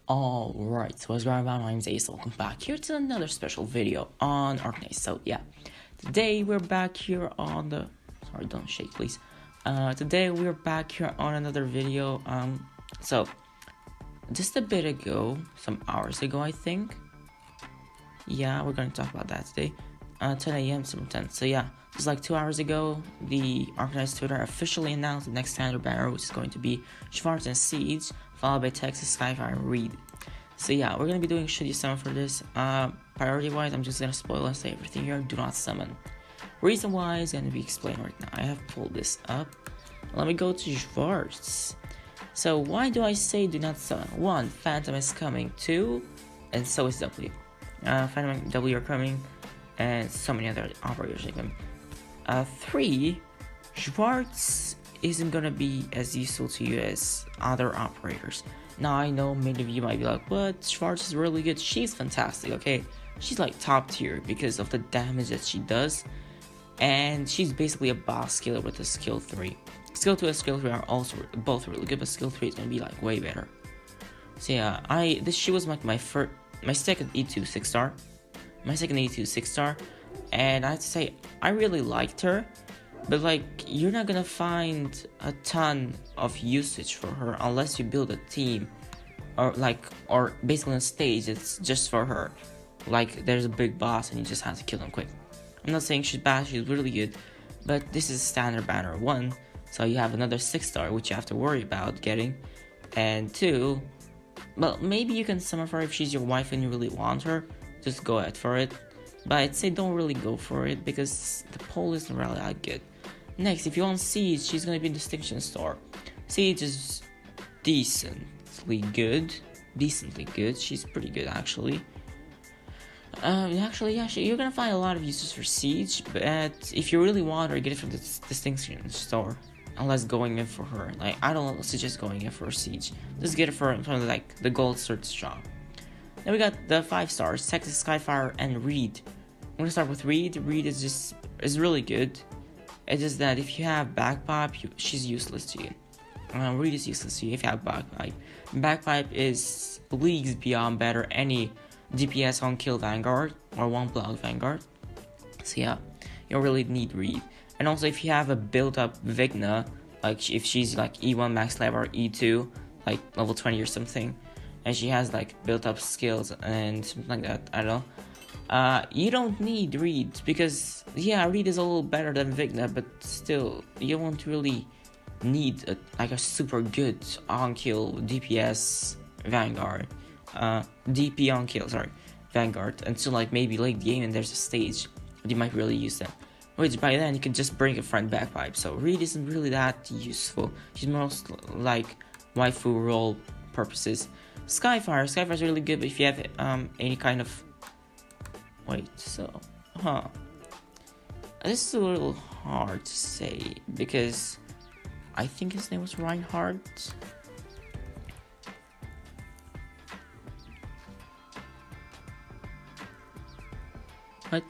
Alright, so what's going on? My name's Ace, welcome back here to another special video on Arknights. So yeah, today we're back here on the... Sorry, don't shake please. Today we're back here on another video. So, just a bit ago, some hours ago I think. Yeah, we're gonna talk about that today. 10 a.m. September 10th. So yeah, just like 2 hours ago, the Arknights Twitter officially announced the next standard banner, which is going to be SCHWARZ and Siege, followed by Texas, Skyfire, and Reed. So yeah, we're gonna be doing should you summon for this. Priority wise, I'm just gonna spoil and say everything here. Do not summon. Reason why is gonna be explained right now. I have pulled this up. Let me go to SCHWARZ. So why do I say do not summon? 1. Phantom is coming. 2. And so is W. Phantom and W are coming, and so many other operators are coming. 3. SCHWARZ isn't gonna be as useful to you as other operators. Now I know many of you might be like, what? SCHWARZ is really good. She's fantastic, okay? She's like top tier because of the damage that she does. And she's basically a boss killer with a skill 3. Skill 2 and skill 3 are also both really good, but skill 3 is gonna be like way better. So yeah, she was like my second E2 6-star. My second E2 6-star. And I have to say, I really liked her. But like, you're not gonna find a ton of usage for her unless you build a team, or basically on stage it's just for her. Like, there's a big boss and you just have to kill him quick. I'm not saying she's bad, she's really good, but this is standard banner 1, so you have another 6-star which you have to worry about getting, and 2, well, maybe you can summon her if she's your wife and you really want her, just go ahead for it, but I'd say don't really go for it because the poll isn't really that good. Next, if you want Siege, she's gonna be in Distinction Store. Siege is decently good, she's pretty good actually. You're gonna find a lot of uses for Siege, but if you really want her, get it from the Distinction Store. Unless going in for her, like, I don't suggest going in for Siege. Just get it from like the Gold Sword shop. Then we got the 5-stars, Texas, Skyfire, and Reed. I'm gonna start with Reed. Reed is really good. It's just that if you have Bagpipe, she's useless to you. Reed is useless to you if you have Bagpipe. Bagpipe is leagues beyond better any DPS on kill Vanguard or one block Vanguard. So yeah, you don't really need Reed. And also if you have a built up Vigna, like if she's like E1 max level or E2, like level 20 or something, and she has like built up skills and something like that, I don't know. You don't need Reed because yeah, Reed is a little better than Vigna, but still you won't really need a super good on kill DPS Vanguard. DP on kill, Vanguard, until like maybe late game and there's a stage you might really use them, which by then you can just bring a front Bagpipe. So Reed isn't really that useful. She's most like waifu role purposes. Skyfire is really good, but if you have any kind of this is a little hard to say because I think his name was Reinhardt. What?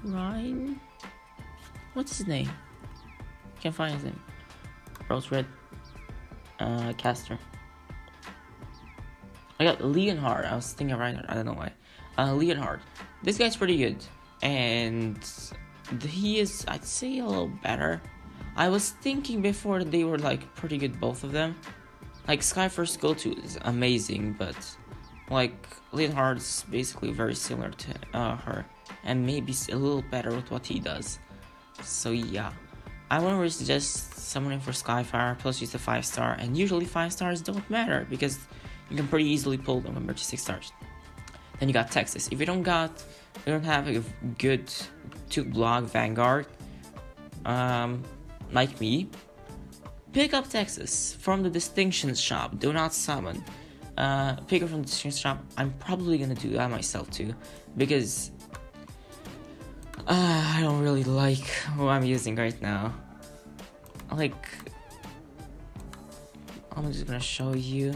Ryan? What's his name? Can't find his name. Rose Red. Caster. I got Leonhard. I was thinking Reinhardt. I don't know why. Leonhard. This guy's pretty good. And he is, I'd say, a little better. I was thinking before that they were like pretty good, both of them. Like Skyfire's go-to is amazing, but like Leonhard's basically very similar to her, and maybe a little better with what he does. So yeah, I would really suggest summoning for Skyfire, plus use the 5-star, and usually 5-stars don't matter because you can pretty easily pull them compared to 6-stars. Then you got Texas. If you don't have a good 2-block Vanguard, like me, pick up Texas from the Distinction shop. Do not summon. Pick up from the Distinction shop. I'm probably gonna do that myself too, because I don't really like who I'm using right now. Like, I'm just gonna show you.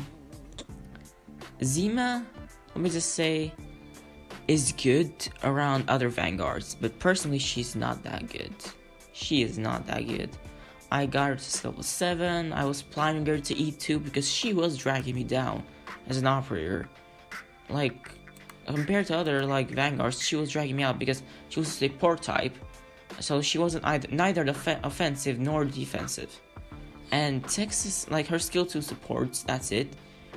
Zima, let me just say, is good around other Vanguards, but personally she's not that good. She is not that good. I got her to level 7. I was planning her to E2 because she was dragging me down as an operator. Like, compared to other like Vanguards, she was dragging me out because she was a support type. So she wasn't neither offensive nor defensive. And Texas, like her skill 2 supports, that's it.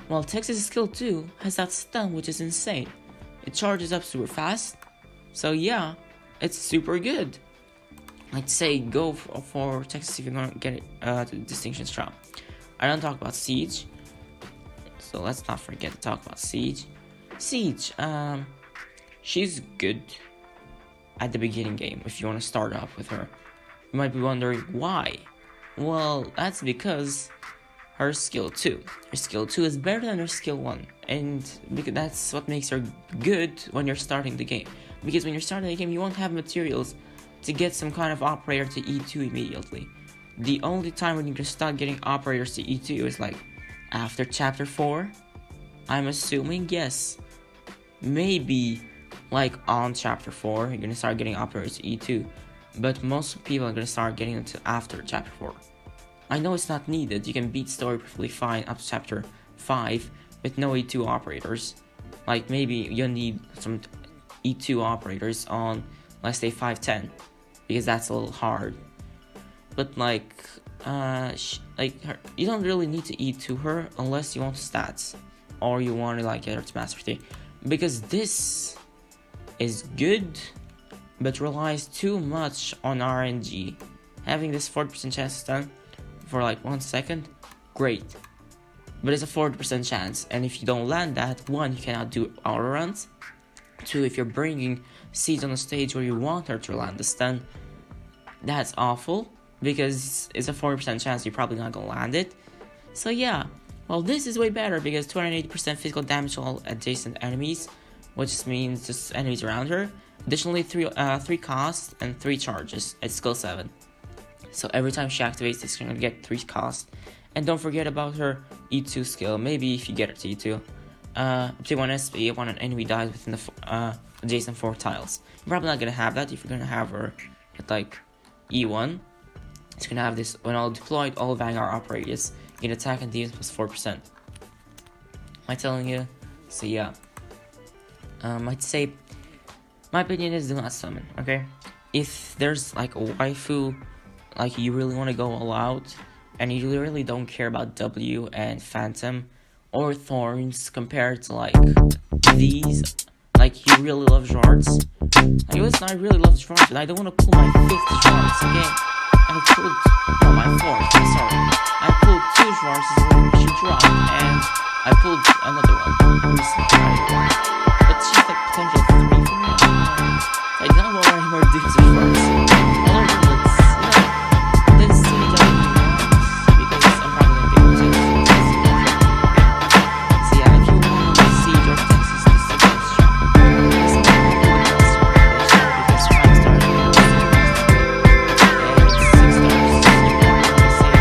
While Texas' skill 2 has that stun, which is insane. It charges up super fast. So yeah, it's super good. I'd say go for Texas if you're gonna get it to Distinction Strong. I don't talk about Siege, so let's not forget to talk about Siege. Siege, she's good at the beginning game if you want to start off with her. You might be wondering why. Well, that's because her skill 2. Her skill 2 is better than her skill 1, and because that's what makes her good when you're starting the game. Because when you're starting the game, you won't have materials to get some kind of operator to E2 immediately. The only time when you can start getting operators to E2 is like after chapter 4. I'm assuming, yes. Maybe like on chapter 4, you're gonna start getting operators to E2. But most people are gonna start getting it after chapter 4. I know it's not needed, you can beat story perfectly fine up to chapter 5 with no E2 operators. Like maybe you'll need some E2 operators on, let's say, 510, because that's a little hard. But like, you don't really need to E2 her unless you want stats or you want to like get her to master 3, because this is good, but relies too much on RNG. Having this 40% chance to stun for like 1 second, great. But it's a 40% chance, and if you don't land that, 1, you cannot do auto runs. 2, if you're bringing Siege on a stage where you want her to land the stun, that's awful, because it's a 40% chance you're probably not gonna land it. So yeah, well, this is way better because 280% physical damage to all adjacent enemies, which means just enemies around her. Additionally, 3 cost and 3 charges at skill 7. So every time she activates, it's gonna get 3 cost. And don't forget about her E2 skill. Maybe if you get her to E2, obtain 1 SP when an enemy dies within the adjacent 4 tiles. You're probably not gonna have that if you're gonna have her at like E1. It's gonna have this: when all deployed, all Vanguard operators get attack and defense plus 4%. Am I telling you? So yeah. I'd say my opinion is do not summon, okay? If there's like a waifu, like you really want to go all out, and you really don't care about W and Phantom or Thorns compared to like these, like you really love SCHWARZ. Like, listen, I really love SCHWARZ, but I don't want to pull my 5th SCHWARZ again. I pulled, no, my 4th, sorry. I pulled 2 SCHWARZes when she dropped, and I pulled another one recently. But she's like potential 3 for me. So I don't know why more dudes are SCHWARZ. All of them, let's see what I want, because I'm probably gonna get into it. So yeah, if you want to see your Texas Distinction Strong, this is not really the best because 5 stars and it's 6 stars. You want to say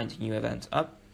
find new event up.